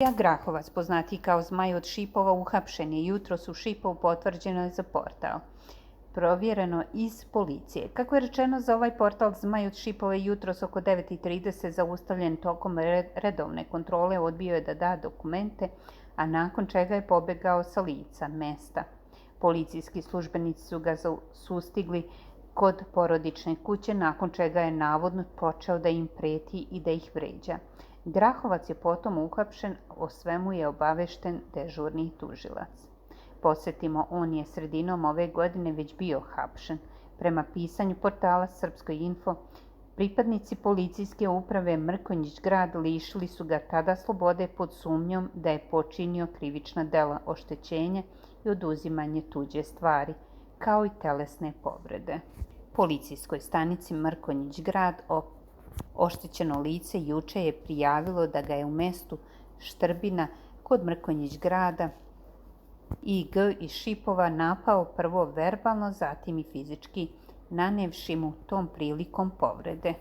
Ilija Grahovac, poznatiji kao Zmaj od Šipova, uhapšen je jutros u Šipovu, potvrđeno je za portal. Provjereno iz policije. Kako je rečeno za ovaj portal, Zmaj od Šipova je jutros oko 9:30 zaustavljen tokom redovne kontrole, odbio je da da dokumente, a nakon čega je pobegao sa lica mesta. Policijski službenici su ga sustigli kod porodične kuće, nakon čega je navodno počeo da im preti i da ih vređa. Grahovac je potom uhapšen, o svemu je obavešten dežurni tužilac. Podsjetimo, on je sredinom ove godine već bio hapšen. Prema pisanju portala Srpskoj info, pripadnici policijske uprave Mrkonjić Grad lišili su ga tada slobode pod sumnjom da je počinio krivična dela oštećenja i oduzimanje tuđe stvari, kao i telesne povrede. Policijskoj stanici Mrkonjić Grad oštećeno lice juče je prijavilo da ga je u mestu Štrbina kod Mrkonjić Grada IG iz Šipova napao prvo verbalno, zatim i fizički, nanevši mu tom prilikom povrede.